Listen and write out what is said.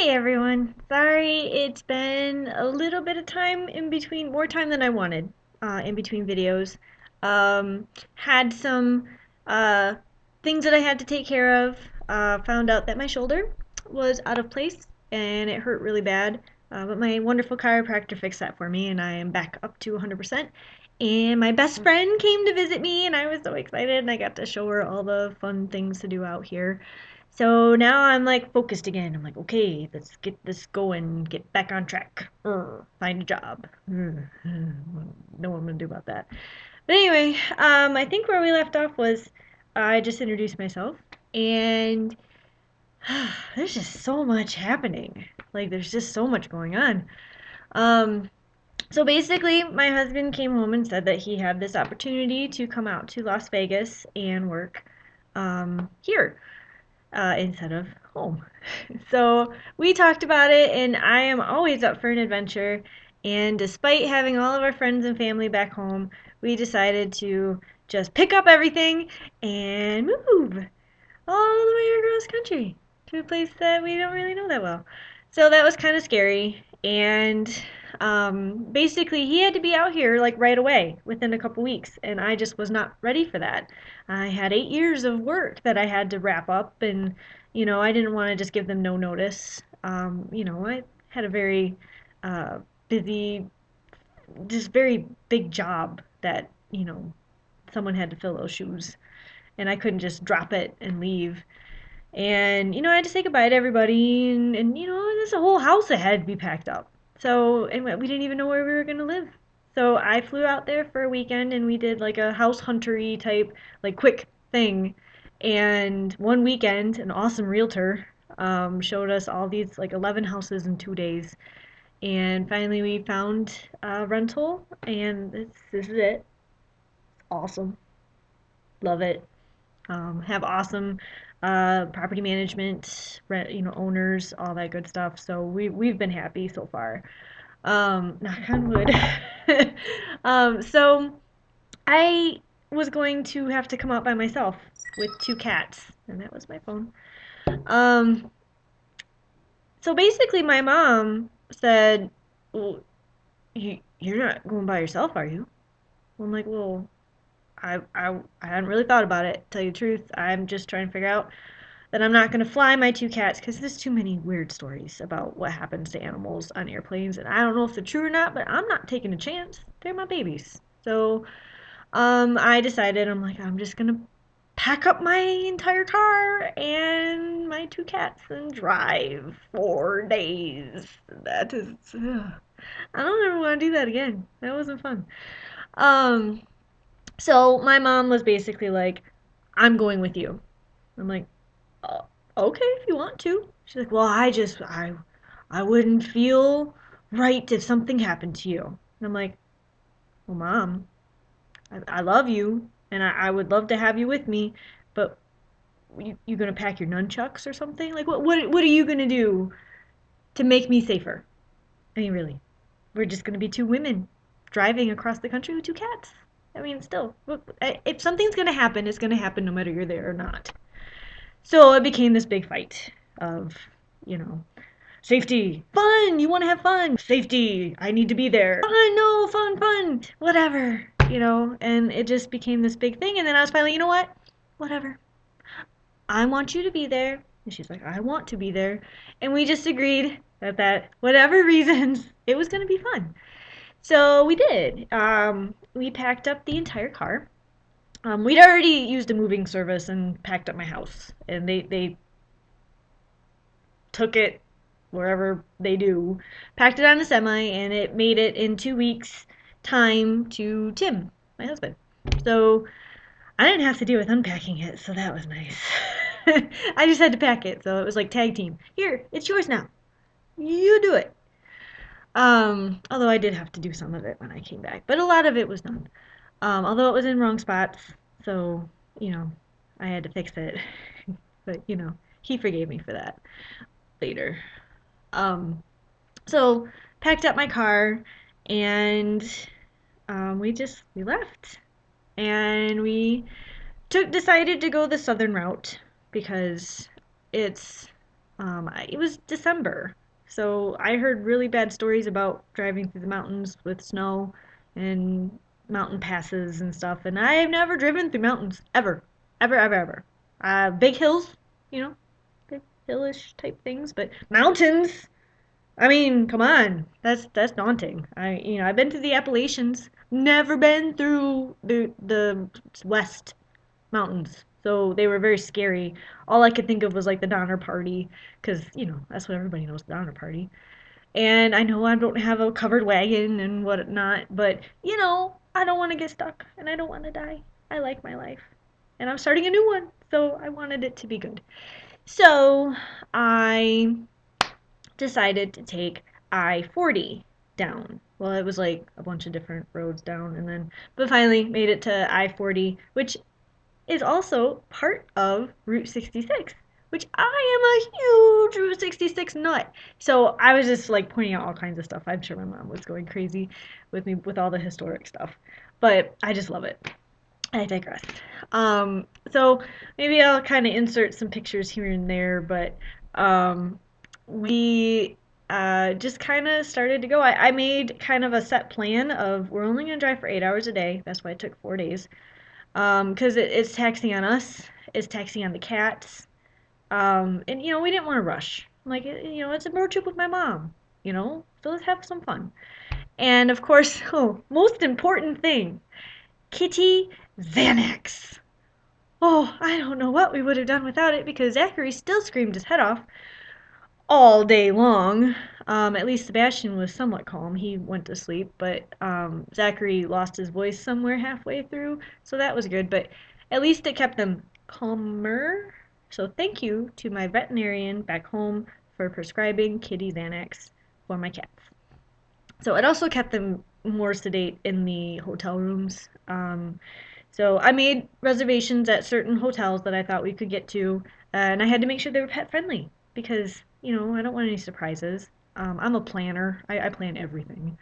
Hey everyone. Sorry, it's been a little bit of time in between, more time than I wanted, in between videos. Had some uh, things that I had to take care of. Found out that my shoulder was out of place and it hurt really bad. But my wonderful chiropractor fixed that for me, and I am back up to 100%. And my best friend came to visit me, and I was so excited, and I got to show her all the fun things to do out here. So now I'm like focused again. I'm like, okay, let's get this going, get back on track. Find a job. Know what I'm gonna do about that. But anyway, I think where we left off was I just introduced myself, and there's just so much happening. Like, there's just so much going on. Um, so basically, my husband came home and said that he had this opportunity to come out to Las Vegas and work here instead of home. So we talked about it, and I am always up for an adventure. And despite having all of our friends and family back home, we decided to just pick up everything and move all the way across country to a place that we don't really know that well. So that was kind of scary. And basically, he had to be out here like right away within a couple weeks. And I just was not ready for that. I had 8 years of work that I had to wrap up. And, I didn't want to just give them no notice. I had a very uh, busy, just very big job that, someone had to fill those shoes. And I couldn't just drop it and leave. And, I had to say goodbye to everybody, and there's a whole house that had to be packed up. So, and we didn't even know where we were going to live. So I flew out there for a weekend, and we did like a house huntery type, like quick thing. And one weekend, an awesome realtor showed us all these like 11 houses in 2 days. And finally, we found a rental, and this is it. Awesome. Love it. Have awesome property management, rent, owners, all that good stuff. So we've been happy so far. Knock on wood. So I was going to have to come out by myself with two cats, and that was my phone. Um, so basically, my mom said, "Well, you're not going by yourself, are you?" I'm like, "Well, I hadn't really thought about it, to tell you the truth. I'm just trying to figure out that I'm not going to fly my two cats because there's too many weird stories about what happens to animals on airplanes, and I don't know if they're true or not, but I'm not taking a chance. They're my babies. So, I decided I'm just gonna pack up my entire car and my two cats and drive 4 days. That is, I don't ever want to do that again. That wasn't fun. Um, so my mom was basically like, "I'm going with you." I'm like, "Oh, okay, if you want to." She's like, "Well, I wouldn't feel right if something happened to you." And I'm like, "Well, Mom, I love you, and I would love to have you with me, but you gonna pack your nunchucks or something? Like, what are you gonna do to make me safer?" I mean, really, we're just gonna be two women driving across the country with two cats. I mean, still, if something's gonna happen, it's gonna happen no matter you're there or not. So it became this big fight of, you know, safety, fun, you want to have fun, safety, I need to be there, fun, no, fun, fun, whatever, and it just became this big thing. And then I was finally, you know what? Whatever. I want you to be there. And she's like, I want to be there. And we just agreed that whatever reasons, it was going to be fun. So we did. We packed up the entire car. We'd already used a moving service and packed up my house, and they took it wherever they do, packed it on a semi, and it made it in 2 weeks' time to Tim, my husband. So I didn't have to deal with unpacking it, so that was nice. I just had to pack it, so it was like tag team. Here, it's yours now. You do it. Although I did have to do some of it when I came back, but a lot of it was done. Although it was in wrong spots, so you know, I had to fix it. But he forgave me for that later. Um, so packed up my car, and we left, and we decided to go the southern route because it's It was December, so I heard really bad stories about driving through the mountains with snow and mountain passes and stuff. And I've never driven through mountains ever, ever, ever, ever. Big hills, you know, big hillish type things, but mountains. I mean, come on, that's daunting. I've been to the Appalachians, never been through the West mountains. So they were very scary. All I could think of was like the Donner Party, because, that's what everybody knows, the Donner Party. And I know I don't have a covered wagon and whatnot, but, I don't want to get stuck and I don't want to die. I like my life. And I'm starting a new one, so I wanted it to be good. So I decided to take I-40 down. Well, it was like a bunch of different roads down, but finally made it to I-40, which is also part of Route 66, which I am a huge Route 66 nut. So I was just like pointing out all kinds of stuff. I'm sure my mom was going crazy with me with all the historic stuff, but I just love it. I digress. So maybe I'll kind of insert some pictures here and there, but um, we just kind of started to go. I made kind of a set plan of we're only going to drive for 8 hours a day. That's why it took 4 days. Because it's taxing on us, it's taxing on the cats. And we didn't want to rush. Like, it's a road trip with my mom, so let's have some fun. And of course, oh, most important thing, Kitty Xanax. Oh, I don't know what we would have done without it because Zachary still screamed his head off all day long. At least Sebastian was somewhat calm. He went to sleep, but Zachary lost his voice somewhere halfway through, so that was good. But at least it kept them calmer. So thank you to my veterinarian back home for prescribing Kitty Xanax for my cats. So it also kept them more sedate in the hotel rooms. So I made reservations at certain hotels that I thought we could get to, and I had to make sure they were pet friendly because, I don't want any surprises. I'm a planner. I plan everything.